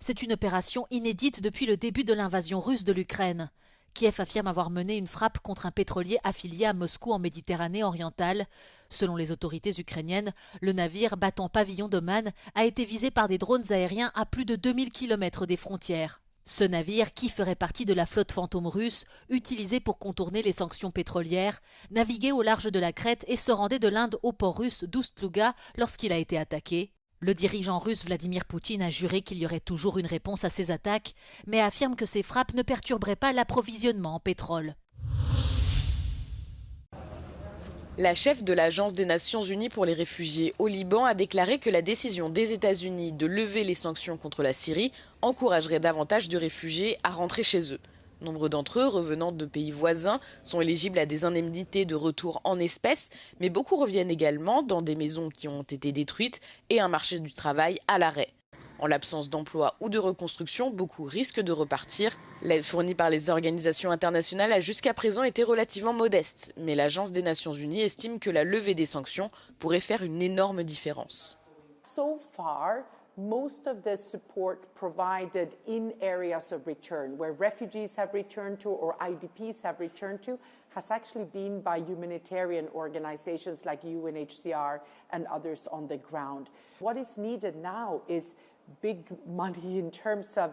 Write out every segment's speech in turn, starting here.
C'est une opération inédite depuis le début de l'invasion russe de l'Ukraine. Kiev affirme avoir mené une frappe contre un pétrolier affilié à Moscou en Méditerranée orientale. Selon les autorités ukrainiennes, le navire battant pavillon d'Oman a été visé par des drones aériens à plus de 2000 km des frontières. Ce navire, qui ferait partie de la flotte fantôme russe, utilisée pour contourner les sanctions pétrolières, naviguait au large de la Crète et se rendait de l'Inde au port russe d'Oust-Louga lorsqu'il a été attaqué. Le dirigeant russe Vladimir Poutine a juré qu'il y aurait toujours une réponse à ces attaques, mais affirme que ces frappes ne perturberaient pas l'approvisionnement en pétrole. La chef de l'Agence des Nations Unies pour les réfugiés au Liban a déclaré que la décision des États-Unis de lever les sanctions contre la Syrie encouragerait davantage de réfugiés à rentrer chez eux. Nombre d'entre eux, revenant de pays voisins, sont éligibles à des indemnités de retour en espèces, mais beaucoup reviennent également dans des maisons qui ont été détruites et un marché du travail à l'arrêt. En l'absence d'emploi ou de reconstruction, beaucoup risquent de repartir. L'aide fournie par les organisations internationales a jusqu'à présent été relativement modeste, mais l'Agence des Nations Unies estime que la levée des sanctions pourrait faire une énorme différence. Most of the support provided in areas of return, where refugees have returned to or IDPs have returned to, has actually been by humanitarian organizations like UNHCR and others on the ground. What is needed now is big money in terms of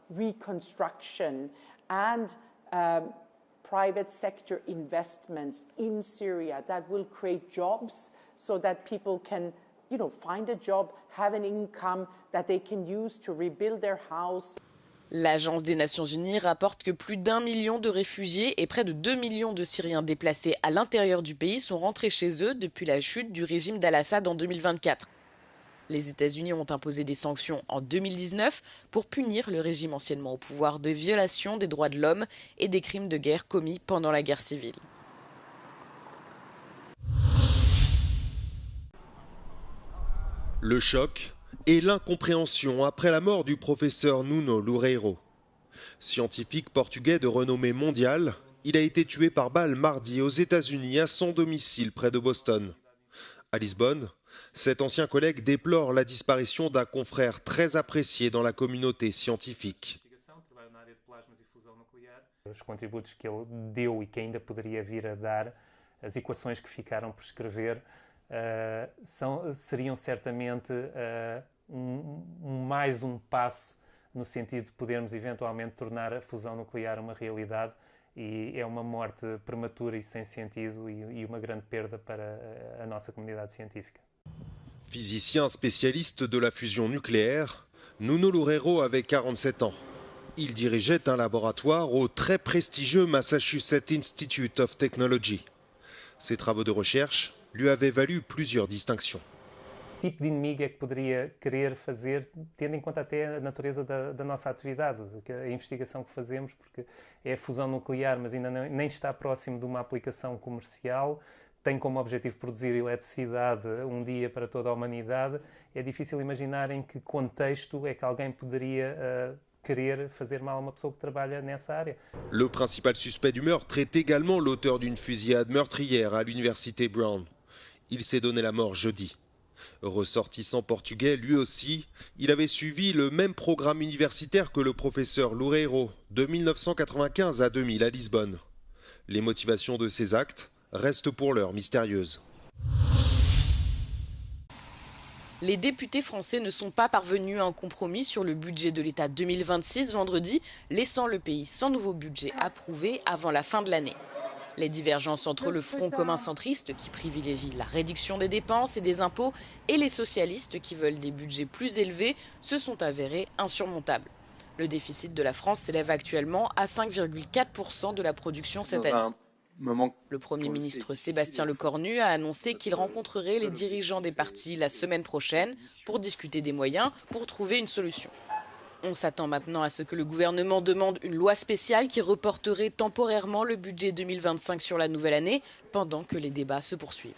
reconstruction and private sector investments in Syria that will create jobs so that people can find a job, have an income that they can use to rebuild their house. L'Agence des Nations Unies rapporte que plus d'1 million de réfugiés et près de 2 millions de Syriens déplacés à l'intérieur du pays sont rentrés chez eux depuis la chute du régime d'Al-Assad en 2024. Les États-Unis ont imposé des sanctions en 2019 pour punir le régime anciennement au pouvoir de violation des droits de l'homme et des crimes de guerre commis pendant la guerre civile. Le choc et l'incompréhension après la mort du professeur Nuno Loureiro. Scientifique portugais de renommée mondiale, il a été tué par balle mardi aux États-Unis à son domicile près de Boston. À Lisbonne, cet ancien collègue déplore la disparition d'un confrère très apprécié dans la communauté scientifique. Os contributos que ele deu e que ainda poderia vir a dar, as equações que ficaram por escrever, seriam certamente mais um passo no sentido de podermos eventualmente tornar a fusão nuclear uma realidade, e é uma morte prematura e sem sentido e uma grande perda para a nossa comunidade científica. Physicien spécialiste de la fusion nucléaire, Nuno Loureiro avait 47 ans. Il dirigeait un laboratoire au très prestigieux Massachusetts Institute of Technology. Ses travaux de recherche lui avaient valu plusieurs distinctions. Que tipo de inimigo é que poderia querer fazer, tendo em conta até a natureza da nossa atividade, a investigação que fazemos, porque é a fusão nuclear, mas ainda nem está próximo de uma aplicação comercial, tem como objetivo produzir eletricidade um dia para toda a humanidade. É difícil imaginar em que contexto é que alguém poderia querer fazer mal a uma pessoa que trabalha nessa área. Le principal suspect du meurtre est également l'auteur d'une fusillade meurtrière à l'université Brown. Il s'est donné la mort jeudi. Ressortissant portugais, lui aussi, il avait suivi le même programme universitaire que le professeur Loureiro de 1995 à 2000 à Lisbonne. Les motivations de ces actes restent pour l'heure mystérieuses. Les députés français ne sont pas parvenus à un compromis sur le budget de l'État 2026 vendredi, laissant le pays sans nouveau budget approuvé avant la fin de l'année. Les divergences entre le Front commun centriste, qui privilégie la réduction des dépenses et des impôts, et les socialistes, qui veulent des budgets plus élevés, se sont avérées insurmontables. Le déficit de la France s'élève actuellement à 5,4% de la production cette année. Le Premier ministre Sébastien Lecornu a annoncé qu'il rencontrerait les dirigeants des partis la semaine prochaine pour discuter des moyens pour trouver une solution. On s'attend maintenant à ce que le gouvernement demande une loi spéciale qui reporterait temporairement le budget 2025 sur la nouvelle année pendant que les débats se poursuivent.